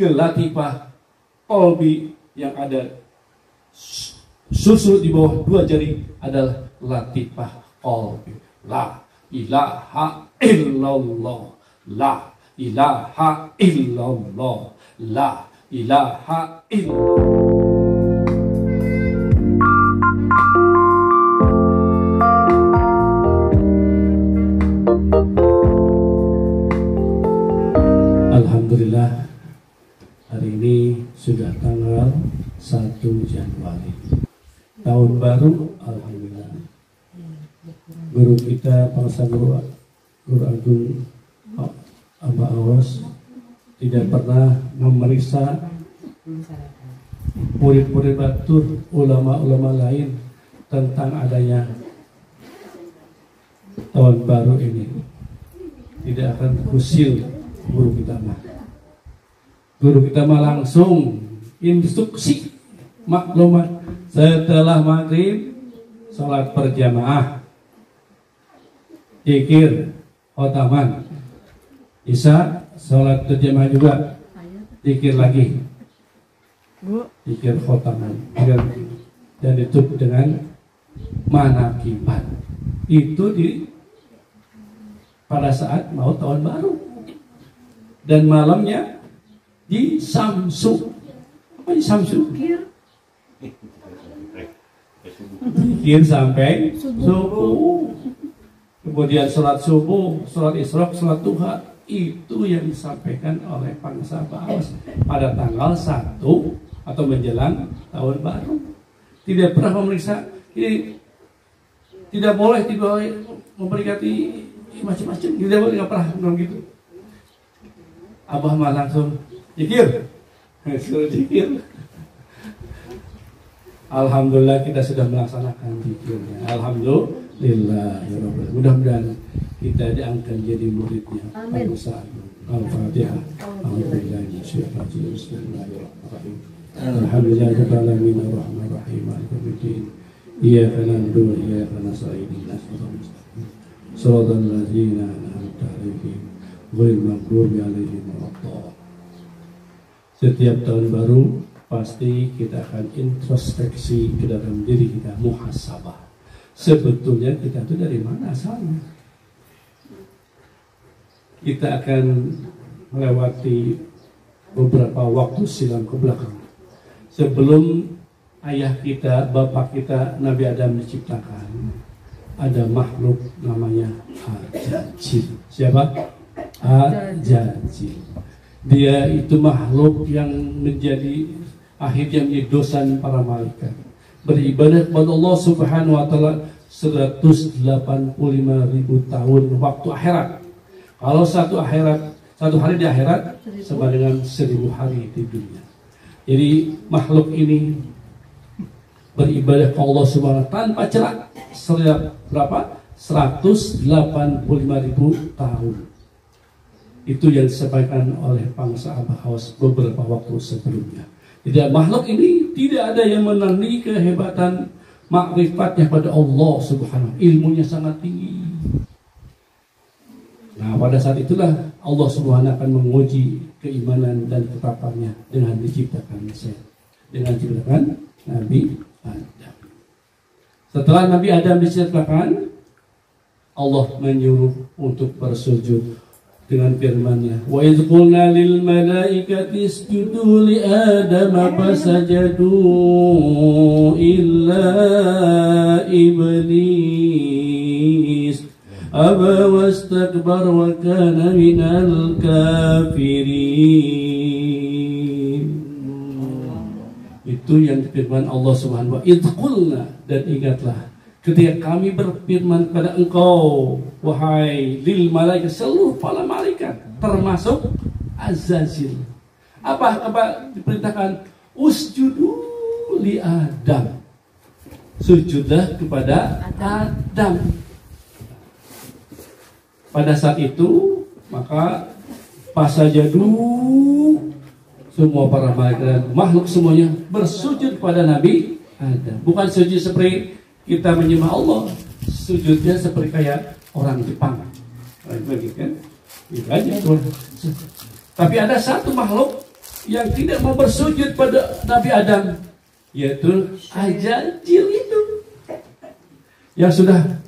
ke latifah qalbi yang ada susul di bawah dua jari adalah latifah qalbi. La ilaha illallah, la ilaha illallah, la ilaha illallah. Alhamdulillah, hari ini sudah tanggal 1 Januari, tahun baru. Alhamdulillah, guru kita Bangsa Guru Agung Abah Awas tidak pernah memeriksa murid-murid batur, ulama-ulama lain tentang adanya tahun baru ini. Tidak akan usil guru kita mah. Guru kita mah langsung instruksi maklumat setelah maghrib sholat berjamaah, zikir khotaman, isya sholat berjamaah juga, zikir lagi, zikir khotaman, dan ditutup dengan manakibat. Itu pada saat mau tahun baru. Dan malamnya di Samsu. Apa di Samsu? Zikir sampai subuh. Kemudian sholat subuh, sholat isyraq, sholat duha. Itu yang disampaikan oleh Bangsa Awas pada tanggal 1 atau menjelang tahun baru. Tidak pernah memeriksa. Ini tidak boleh memperingati macam-macam. Tidak boleh, nggak pernah begitu. Abah mah langsung zikir, suruh zikir. Alhamdulillah kita sudah melaksanakan zikirnya. Alhamdulillah ya Rabbal. Mudah-mudahan kita diangkat jadi muridnya. Amin. Al-Fatihah. Bismillahirrahmanirrahim. Alhamdulillahirabbil alamin arrahmanir rahim maliki yaumiddin. Iyyaka na'budu wa iyyaka nasta'in ihdinas siratal ladzina an'amta 'alaihim ghairil maghdubi 'alaihim waladdallin. Setiap tahun baru pasti kita akan introspeksi ke dalam diri kita, muhasabah. Sebetulnya kita itu dari mana asalnya? Kita akan melewati beberapa waktu silam ke belakang. Sebelum ayah kita, bapak kita, Nabi Adam diciptakan, ada makhluk namanya Al-Jajil. Siapa? Al-Jajil. Dia itu makhluk yang menjadi akhirnya menjadi dosan para malaikat. Beribadah kepada Allah Subhanahu wa taala 185.000 tahun waktu akhirat. Kalau satu hari di akhirat sama dengan 1000 hari di dunia. Jadi makhluk ini beribadah kepada Allah Subhanahu wa taala tanpa celah selama berapa? 185.000 tahun. Itu yang disampaikan oleh Bangsa Abah Awas beberapa waktu sebelumnya. Jadi makhluk ini tidak ada yang menandingi kehebatan makrifatnya pada Allah Subhanahu. Ilmunya sangat tinggi. Nah, pada saat itulah Allah Subhanahu akan menguji keimanan dan ketetapannya dengan diciptakan Mesir, dengan diciptakan Nabi Adam. Setelah Nabi Adam diciptakan, Allah menyuruh untuk bersujud dengan firman-Nya, wa idz qulna lil malaikati isjudu li adama fasajadu illa iblis aba wastakbar wa kana minal kafirin. Itu yang firman Allah Subhanahu wa taala, idz qulna, dan ingatlah ketika kami berfirman kepada engkau, wahai lil malaikat, seluruh para malaikat termasuk Azazil. Apa diperintahkan? Usjudu li Adam. Sujudlah kepada Adam. Pada saat itu maka pasajadu, semua para malaikat makhluk semuanya bersujud kepada Nabi Adam. Bukan sujud seperti kita menyembah Allah, sujudnya seperti kayak orang Jepang, lagi kan? Gitu aja. Tapi ada satu makhluk yang tidak mau bersujud pada Nabi Adam, yaitu Azazil itu yang sudah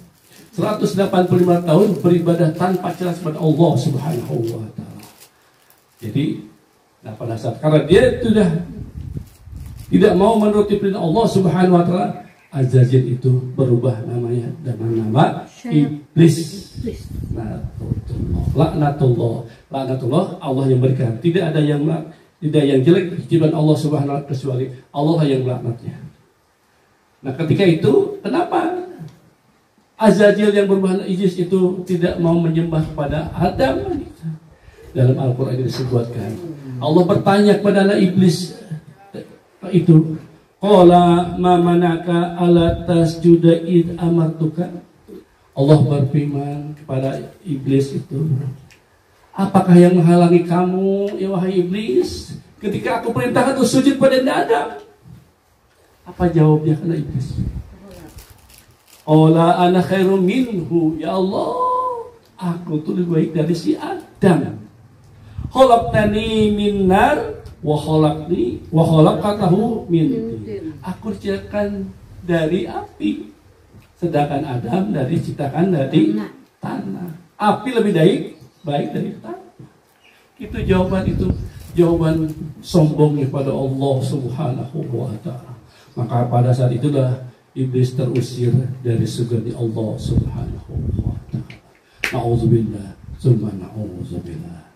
185 tahun beribadah tanpa celah kepada Allah Subhanahu wa taala. Jadi, pada saat karena dia sudah tidak mau menuruti perintah Allah Subhanahu wa taala, Azazil itu berubah namanya dengan nama Iblis. Laknatullah, Allah yang berikan. Tidak ada yang jelek ciptaan Allah Subhanahu wa taala kecuali Allah yang melaknatnya. Nah, ketika itu kenapa Azazil yang berubah Iblis itu tidak mau menyembah kepada Adam? Dalam Al-Quran disebutkan, Allah bertanya kepada Iblis itu, qala ma manaka ala tasjuda id amartuka. Allah berfirman kepada Iblis itu, apakah yang menghalangi kamu, ya wahai Iblis, ketika aku perintahkan untuk sujud pada Adam? Apa jawabnya kata Iblis? Qala ana khairum minhu, ya Allah, aku tuh lebih baik dari si Adam. Khalaqtani min nar wa khalaqtahu min tin. Aku diciptakan dari api, sedangkan Adam diciptakan dari tanah. Api lebih baik dari tanah. Itu jawaban sombongnya pada Allah Subhanahu wa taala. Maka pada saat itulah Iblis terusir dari surga Allah Subhanahu wa taala. Nauzubillah, summa nauzubillah.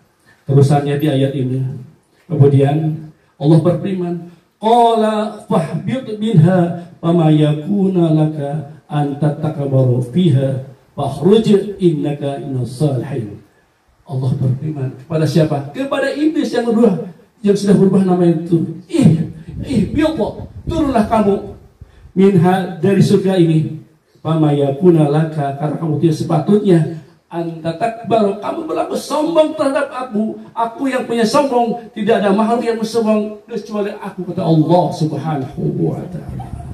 Terusannya di ayat ini. Kemudian Allah berfirman, qala fahbit minha fama yakuna laka an tatakabbaru fiha fakhruj innaka minas salihin. Allah berfirman kepada siapa? Kepada Iblis yang sudah berubah nama itu. Biarlah, turunlah kamu minha dari surga ini. Fama yakuna laka, karena kamu tidak sepatutnya antatakbaru, kamu berlaku sombong terhadap aku yang punya sombong. Tidak ada makhluk yang sombong kecuali aku, kata Allah Subhanahu wa taala.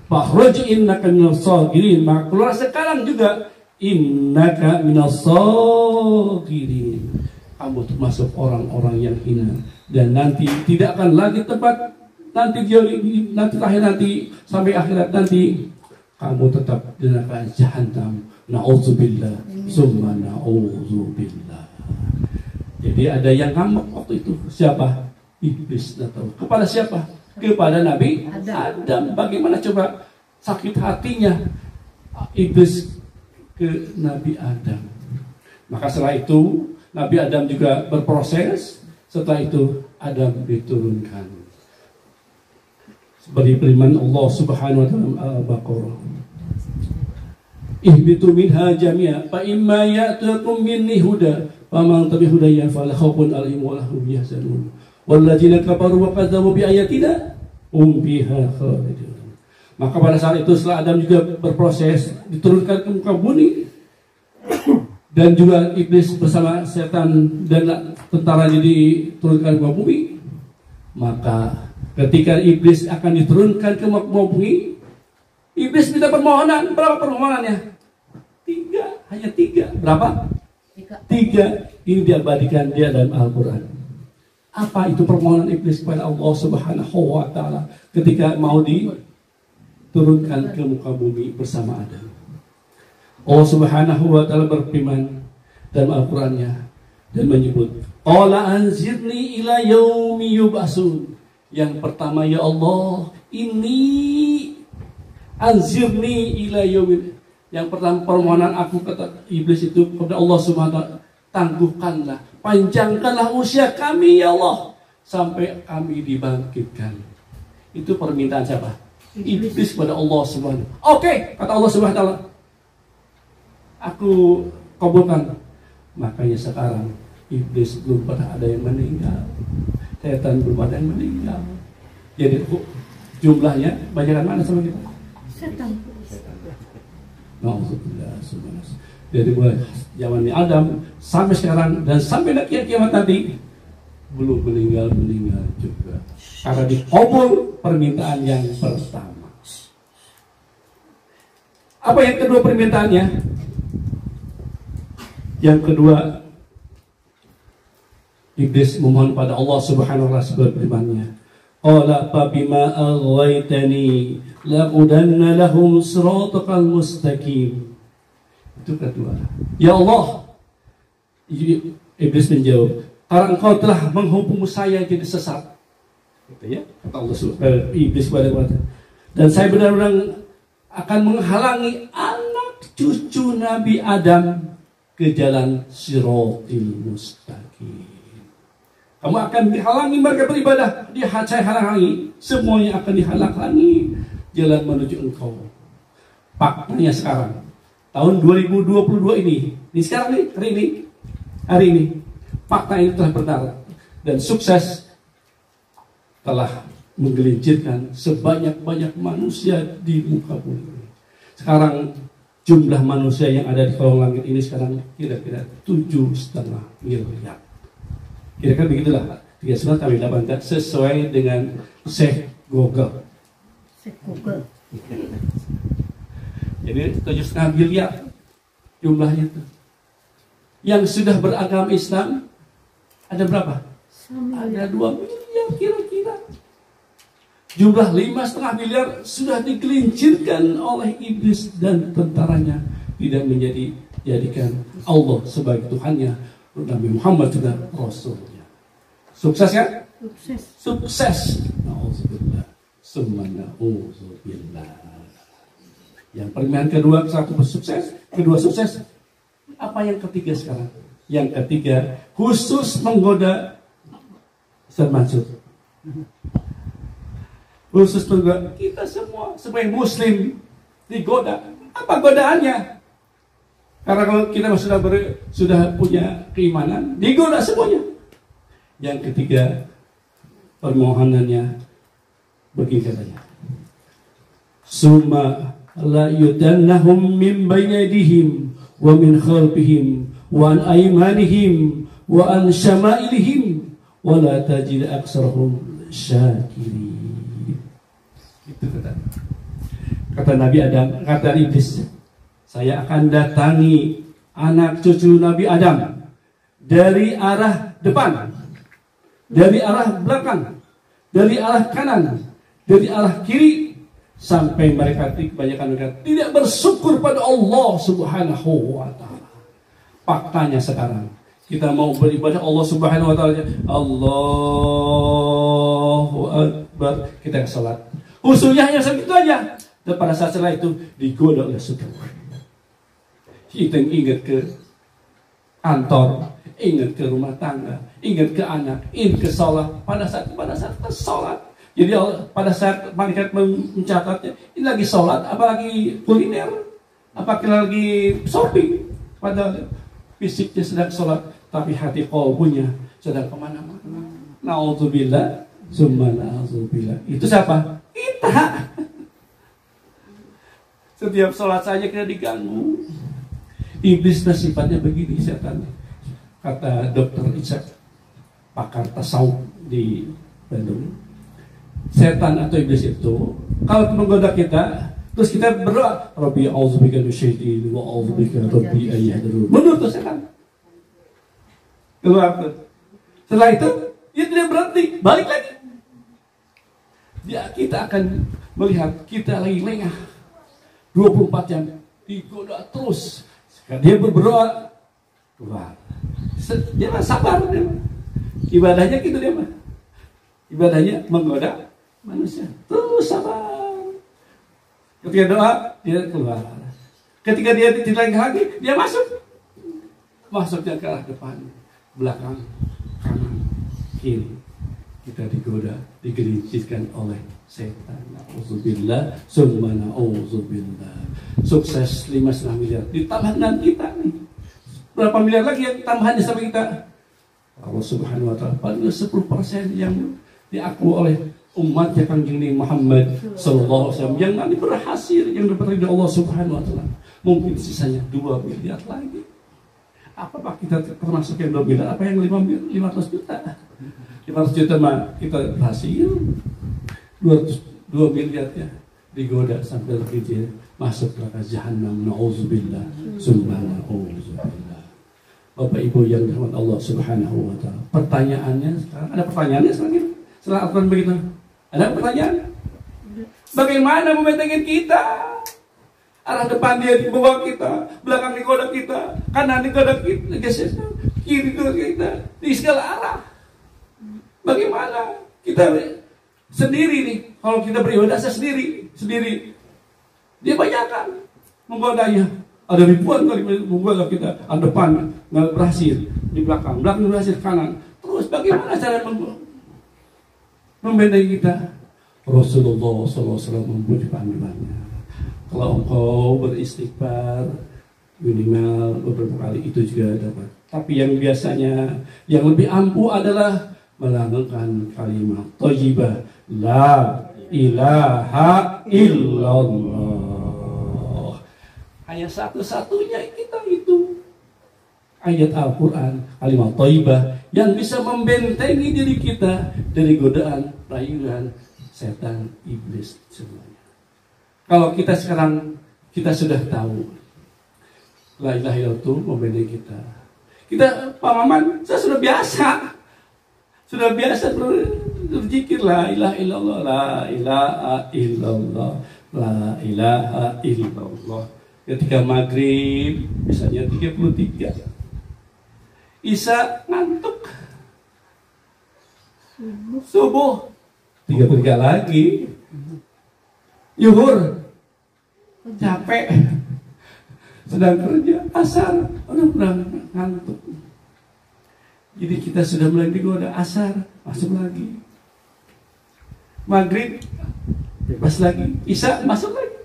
Fakhruj innaka minas sagirin, maka keluar sekarang juga innaka minas sagirin, kamu termasuk orang-orang yang hina, dan nanti tidak akan lagi tempat nanti terakhir nanti sampai akhirat nanti kamu tetap di neraka jahanam. Na'udzubillah, summa na'udzubillah. Jadi ada yang ngambek waktu itu. Siapa? Iblis datang. Kepada siapa? Kepada Nabi Adam. Bagaimana coba sakit hatinya Iblis ke Nabi Adam. Maka setelah itu Nabi Adam juga berproses. Setelah itu Adam diturunkan. Seperti firman Allah Subhanahu wa taala Al-Baqarah. Ihbitu minha jami'a fa imma ya'tukum minni huda faman tabi'a hudaya fala khaufun 'alaihim wa lahum yahzanun walladzina kafaru wa kadzdzabu bi ayatina hum biha khalidun. Maka pada saat itu setelah Adam juga berproses diturunkan ke muka bumi, dan juga Iblis bersama setan dan tentaranya diturunkan ke muka bumi, maka ketika Iblis akan diturunkan ke muka bumi, Iblis minta permohonan. Berapa permohonannya? 3, hanya 3. Berapa? 3. Ini diabadikan dia dalam Al-Quran. Apa itu permohonan Iblis kepada Allah Subhanahu wa taala ketika mau diturunkan ke muka bumi bersama Adam? Allah Subhanahu wa taala berfirman dalam Al-Qurannya dan menyebut, qala anzirni ila yaumi yub'atsun. Yang pertama, ya Allah, ini anzirni ila yaumil. Yang pertama permohonan aku, kata Iblis itu kepada Allah Subhanahu wa taala, tangguhkanlah, panjangkanlah usia kami ya Allah sampai kami dibangkitkan. Itu permintaan siapa? Iblis kepada Allah Subhanahu. Oke, kata Allah Subhanahu wa taala, aku kabulkan. Makanya sekarang Iblis belum pernah ada yang meninggal, setan belum ada yang meninggal. Jadi jumlahnya banyakan mana sama kita? Setan. Nauzubillah. Dari mulai zaman Adam sampai sekarang dan sampai kiamat nanti belum meninggal juga. Karena dikabul permintaan yang pertama. Apa yang kedua permintaannya? Yang kedua, Iblis memohon pada Allah Subhanahu wa taala berfirman-Nya, qala fa bima aghwaytani laqudanna lahum siratal mustaqim. Itu kedua. Ya Allah, Iblis menjawab, karena engkau telah menghukum saya jadi sesat. Gitu ya, kata Allah Iblis kepada Allah. Dan saya benar-benar akan menghalangi anak cucu Nabi Adam ke jalan Shiratil Mustaqim. Kamu akan dihalangi mereka beribadah, saya halangi, semuanya akan dihalangi jalan menuju engkau. Faktanya sekarang, tahun 2022 ini sekarang nih, hari ini, fakta ini telah benar dan sukses telah menggelincirkan sebanyak-banyak manusia di muka bumi. Sekarang jumlah manusia yang ada di kolong langit ini sekarang kira-kira 7,5 miliar. Kira-kira begitulah. Tiga surat kami dapatkan sesuai dengan Syekh Google. Jadi 7,5 miliar jumlahnya itu. Yang sudah beragama Islam ada berapa? Ada 2 miliar kira-kira. Jumlah 5,5 miliar sudah digelincirkan oleh iblis dan tentaranya, tidak jadikan Allah sebagai Tuhannya, Nabi Muhammad juga Rasulnya. Sukses kan? Sukses. Nauzubillah. Summa nauzubillah. Yang permintaan kedua satu sukses, kedua sukses. Apa yang ketiga sekarang? Yang ketiga khusus menggoda termasuk. Khusus menggoda kita semua sebagai Muslim digoda. Apa godaannya? Karena kalau kita sudah punya keimanan, digoda semuanya. Yang ketiga permohonannya begini katanya. Summa la yudannahum min bainadihim wa min khalfihim wa an aymanihim wa an syama'ilihim wa la tajid aktsarahum syakirin. Itu kata Nabi Adam, kata iblis, saya akan datangi anak cucu Nabi Adam dari arah depan, dari arah belakang, dari arah kanan, dari arah kiri, sampai mereka kebanyakan mereka tidak bersyukur pada Allah Subhanahu wa taala. Faktanya sekarang kita mau beribadah Allah Subhanahu wa taala, Allahu Akbar, kita ke salat. Usulnya hanya segitu aja. Dan pada saat setelah itu digoda oleh syaitan. Kita ingat ke kantor, ingat ke rumah tangga, ingat ke anak, ingat ke sholat. Pada saat kita sholat, jadi pada saat malaikat mencatatnya, ini lagi sholat, apalagi kuliner, apalagi lagi shopping. Padahal fisiknya sedang sholat, tapi hati qalbunya sedang kemana-mana. Na'udzubillah, summa na'udzubillah. Itu siapa? Kita. Setiap sholat saja kita diganggu. Iblis sifatnya begini, setan. Kata Dr. Ishak, pakar tasawuf di Bandung, setan atau iblis itu kalau menggoda kita, terus kita berdoa, Rabbi a'udzubika minasyaitonir wa a'udzubika Rabbi ayyahdurun. Mundur tuh setan. Keluar tuh. Setelah itu dia tidak berhenti, balik lagi. Kita akan melihat kita lagi lengah 24 jam digoda terus. Dia berdoa keluar. Dia mah sabar dia. Ibadahnya gitu dia mah. Ibadahnya menggoda manusia. Terus sabar. Ketika doa dia keluar. Ketika dia tidak lagi dia masuk. Masuknya ke arah depan, belakang, kanan, kiri. Kita digoda, digelincirkan oleh setan. Na'udzubillah, summa na'udzubillah. Sukses 5,5 miliar. Ditambah dengan kita nih. Berapa miliar lagi yang tambahannya sampai kita? Allah Subhanahu wa taala paling 10% yang diakui oleh umat yang Kanjeng Muhammad sallallahu alaihi wasallam yang nanti berhasil, yang dapat ridha Allah Subhanahu wa taala. Mungkin sisanya 2 miliar lagi. Apakah kita termasuk yang 2 miliar? Apa yang 500 juta? 500 juta mah kita berhasil. 2 miliar ya digoda sampai dia masuk neraka jahanam. Nauzubillah, summa nauzubillah. Bapak Ibu yang dirahmati Allah Subhanahu wa taala. Pertanyaannya sekarang, ada pertanyaannya sekarang setelah Al-Quran begitu? Ada pertanyaan? Bagaimana membentengi kita? Arah depan dia di bawah kita, belakang digoda kita, kanan digoda kita, kiri digoda kita, di segala arah. Bagaimana kita sendiri nih? Kalau kita beribadah sendiri. Dia banyakkan menggodanya. Ada ribuan kali menggoda kita. Ada depan nggak berhasil, di belakang berhasil, kanan. Terus bagaimana cara membentengi kita? Rasulullah SAW memberi panduannya. Kalau engkau beristighfar minimal beberapa kali itu juga dapat. Tapi yang biasanya yang lebih ampuh adalah melanggarkan kalimat thayyibah la ilaha illallah. Hanya satu-satunya kita itu ayat Al-Quran kalimat thayyibah yang bisa membentengi diri kita dari godaan, rayuan setan, iblis semuanya. Kalau kita sekarang kita sudah tahu la ilaha illallah itu membentengi kita. Kita Pak Maman, saya sudah biasa berzikir la ilaha illallah, la ilaha illallah, la ilaha illallah. Ketika maghrib misalnya 33, Isya ngantuk, subuh 33 lagi, Yuhur capek, sedang kerja, asar udah ngantuk. Jadi kita sudah mulai digoda, asar masuk lagi, maghrib bebas lagi, Isya masuk lagi.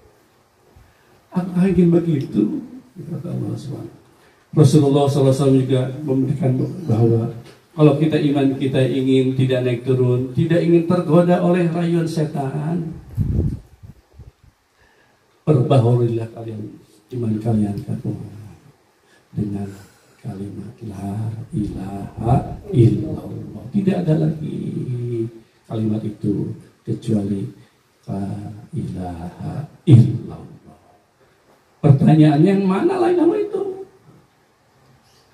Apakah ingin begitu? Kata Allah SWT. Rasulullah SAW juga memberikan bahwa kalau kita iman kita ingin tidak naik turun, tidak ingin tergoda oleh rayuan setan, perbaharuilah kalian iman kalian dengan kalimat la ilaha illallah. Tidak ada lagi kalimat itu kecuali la ilaha illallah. Pertanyaannya yang mana la ilaha itu?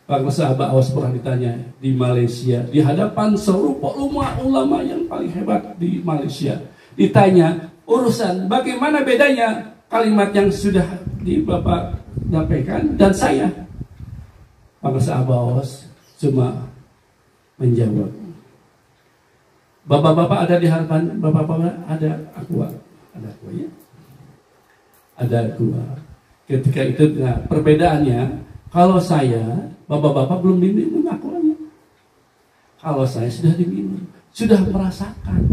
Para sahabat Awas pernah ditanya di Malaysia di hadapan serupa ulama yang paling hebat di Malaysia, ditanya urusan bagaimana bedanya kalimat yang sudah di Bapak sampaikan dan saya. Para sahabat Awas cuma menjawab, bapak-bapak ada di hadapan bapak-bapak ada aku ya, ada gua. Ketika itu nah, perbedaannya kalau saya bapak-bapak belum diminum akuanya. Kalau saya sudah diminum, sudah merasakan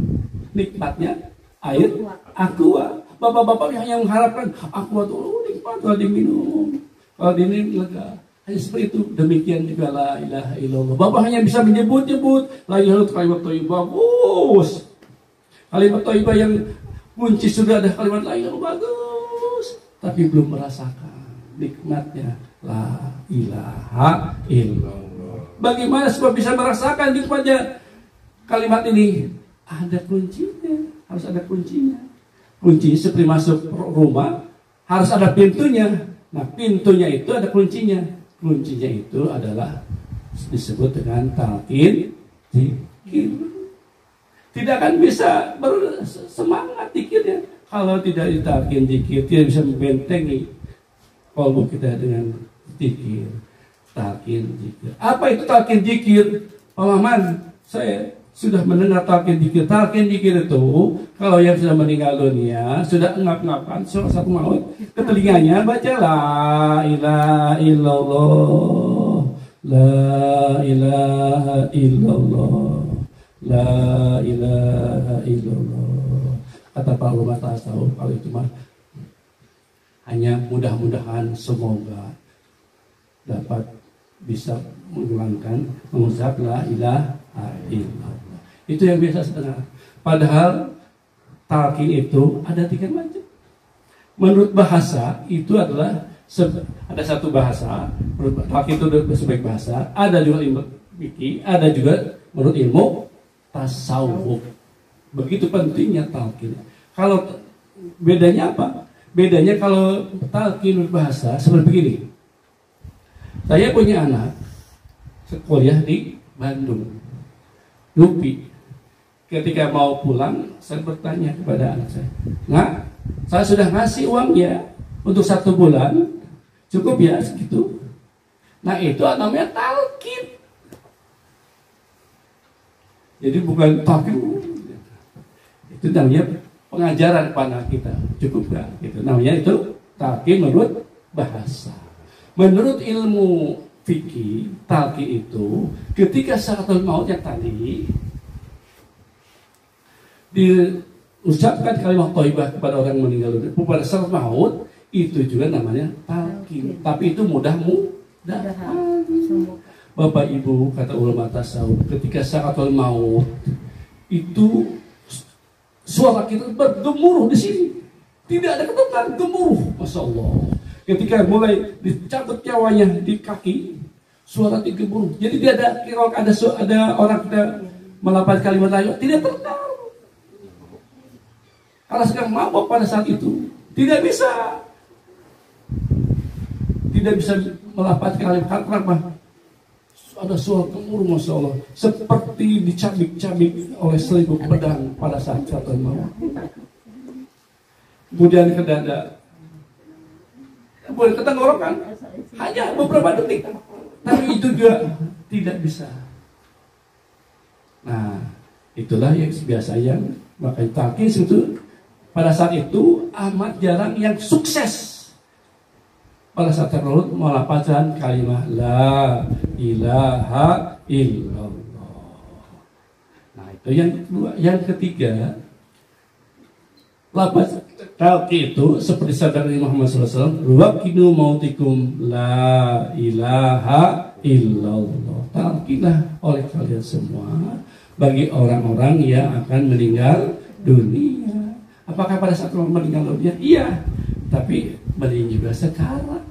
nikmatnya air aqua. Bapak-bapak yang mengharapkan aqua itu nikmat kalau diminum, kalau diminum lega. Hanya seperti itu. Demikian juga la ilaha illallah. Bapak hanya bisa menyebut-nyebut la ilaha illallah, kalimat thayyibah bagus. Kalimat thayyibah yang kunci sudah ada kalimat la ilaha bagus, tapi belum merasakan nikmatnya la ilaha illallah. Bagaimana supaya bisa merasakan nikmatnya kalimat ini? Ada kuncinya, harus ada kuncinya. Kunci seperti masuk rumah harus ada pintunya. Nah, pintunya itu ada kuncinya. Kuncinya itu adalah disebut dengan talqin zikir. Tidak akan bisa bersemangat zikirnya kalau tidak ditalqin zikir, tidak bisa membentengi kalbu kita dengan zikir, talqin zikir. Apa itu talqin zikir? Pak Maman, saya sudah mendengar talqin zikir. Talqin zikir itu kalau yang sudah meninggal dunia, sudah ngap-ngapan satu maut ke telinganya, baca la ilaha illallah, la ilaha illallah, la ilaha illallah. Kata Pak ulama tasawuf, kalau itu mah hanya mudah-mudahan semoga dapat bisa mengucap la ilaha illallah. Itu yang biasa setengah. Padahal talqin itu ada 3 macam. Menurut bahasa itu adalah ada satu bahasa. Talqin itu sebagai bahasa. Ada juga ilmu fikih, ada juga menurut ilmu tasawuf. Begitu pentingnya talqin. Kalau bedanya apa? Bedanya kalau talqin bahasa seperti begini. Saya punya anak, kuliah di Bandung. Lupi. Ketika mau pulang, saya bertanya kepada anak saya, "Nak, saya sudah ngasih uang ya untuk 1 bulan, cukup ya segitu?" Nah itu namanya talqin. Jadi bukan talqin, itu namanya pengajaran kepada kita, cukup gak? Gitu. Namanya itu talqin menurut bahasa. Menurut ilmu fikih, talqin itu ketika sakaratul maut yang tadi diucapkan kalimat thayyibah kepada orang meninggal dunia pada saat maut, itu juga namanya talqin. Tapi itu mudah. Bapak Ibu, kata ulama tasawuf, ketika sakaratul maut itu suara kita bergemuruh di sini. Tidak ada ketentuan, gemuruh, masya Allah. Ketika mulai dicabut nyawanya di kaki, suara digemuruh. Jadi tidak ada, kalau ada orang kita melafalkan kalimat thayyibah, tidak terdengar. Karena sedang mabuk pada saat itu, tidak bisa melafalkan kalimat. Kenapa? Ada suara gemuruh, masya Allah, seperti dicabik-cabik oleh 1000 pedang pada saat sakaratul maut. Kemudian ke dada, boleh ke tenggorokan, hanya beberapa detik, tapi itu juga tidak bisa. Nah, itulah yang biasanya makanya talqin itu pada saat itu amat jarang yang sukses. Pada saat terlalu melafazkan kalimat la ilaha illallah. Nah itu yang kedua. Yang ketiga, lafaz talqin itu seperti sabda Nabi Muhammad SAW, waqinu mautikum la ilaha illallah. Talqinlah oleh kalian semua bagi orang-orang yang akan meninggal dunia. Apakah pada saat meninggal dunia? Iya, tapi mending juga sekarang.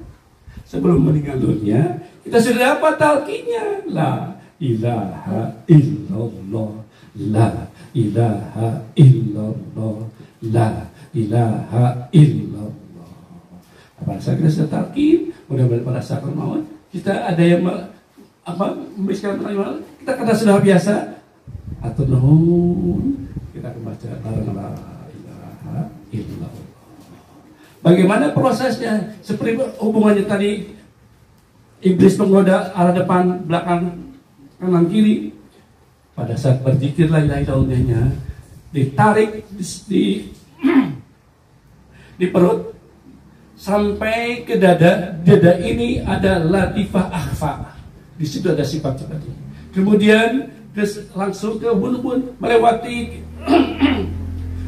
Sebelum meninggal dunia, kita sudah dapat talqinnya. La ilaha illallah, la ilaha illallah, la ilaha illallah. Pada saat kita sudah talqin, mudah-mudahan pada saat maut kita ada yang memberikan kalimat, kita karena sudah biasa atau nuhun, kita akan baca la ilaha illallah. Bagaimana prosesnya? Seperti hubungannya tadi, iblis menggoda arah depan, belakang, kanan, kiri. Pada saat berzikir la ilaha illallahnya, ditarik di perut sampai ke dada. Dada ini ada latifah akhfa. Di situ ada sifat seperti ini. Kemudian langsung ke ubun-ubun, melewati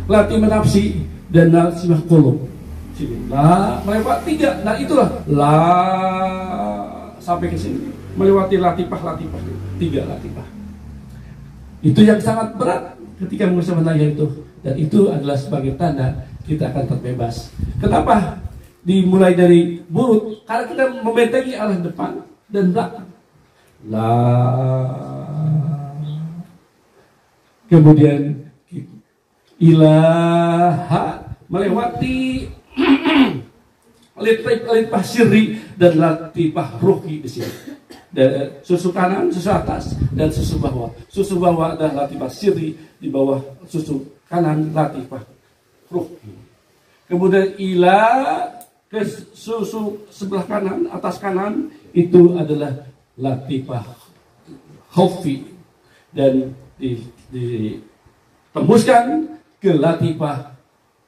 latifah nafsi dan nafsi qulub. La melewati 3, nah itulah la sampai ke sini melewati latifah 3 latifah. Itu yang sangat berat ketika mengucapkan la ilaha itu, dan itu adalah sebagai tanda kita akan terbebas. Kenapa dimulai dari mulut? Karena kita membentengi arah depan dan belakang. La, kemudian ilaha melewati latifah sirri dan latifah ruhi di sini. Dan susu kanan, susu atas, dan susu bawah. Susu bawah adalah latifah sirri, di bawah susu kanan latifah ruhi. Kemudian ila ke susu sebelah kanan, atas kanan itu adalah latifah khufi, dan ditembuskan ke latifah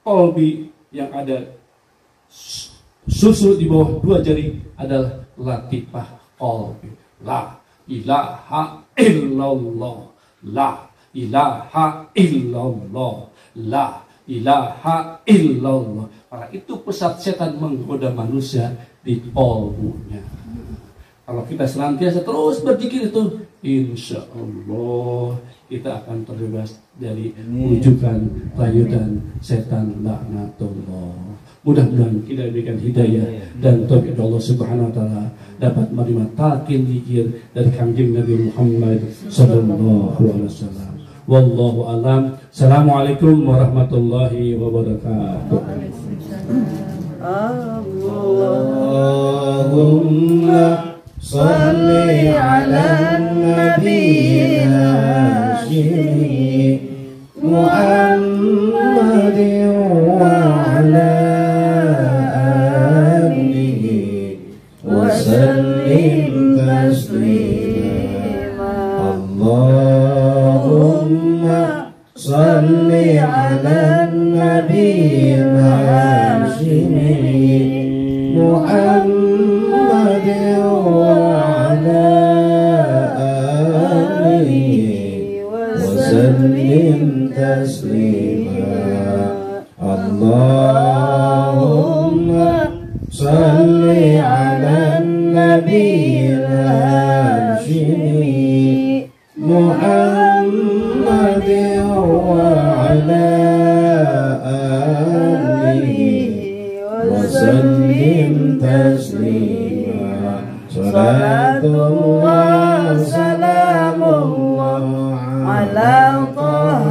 qalbi yang ada susu di bawah 2 jari adalah latifah qalbi. La ilaha illallah, la ilaha illallah, la ilaha illallah. Karena itu pusat setan menggoda manusia di qalbunya. Kalau kita senantiasa terus berzikir itu, insya Allah kita akan terbebas dari rujukan rayuan setan laknatullah. Mudah-mudahan kita diberikan hidayah dan taufik Allah Subhanahu wa taala dapat menerima talqin zikir dari Kanjeng Nabi Muhammad sallallahu alaihi wasallam. Wallahu alam. Assalamualaikum warahmatullahi wabarakatuh. Allahumma صل على النبي الهاشمي محمد وعلى آله وسلم تسليما اللهم صل على النبي الهاشمي محمد وعلى آله وسلم تسليما اللهم صل على النبي الهاشمي محمد وعلى آله وسلم تسليما صلاة الله سلام الله على طه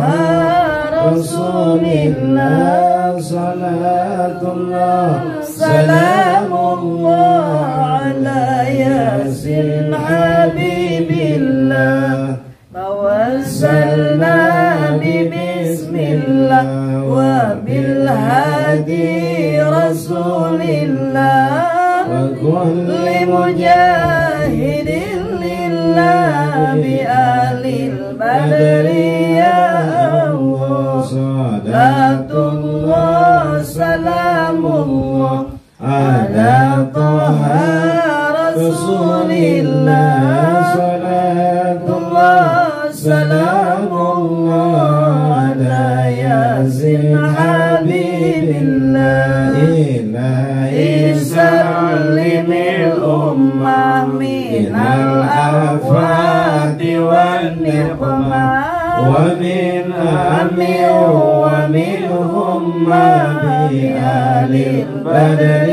رسول الله صلاة الله سلام الله على ياسين حبيب الله توسلنا ببسم الله وبالهادي رسول الله وكل مجاهد لله بآل البدر يا الله صلاة الله سلام الله على طه رسول الله صلاة الله سلام الله على ياسين حبيب الله إلهي سلم الأمة من الآفات والنقمة ومن أم ومنهم ما بآل البدر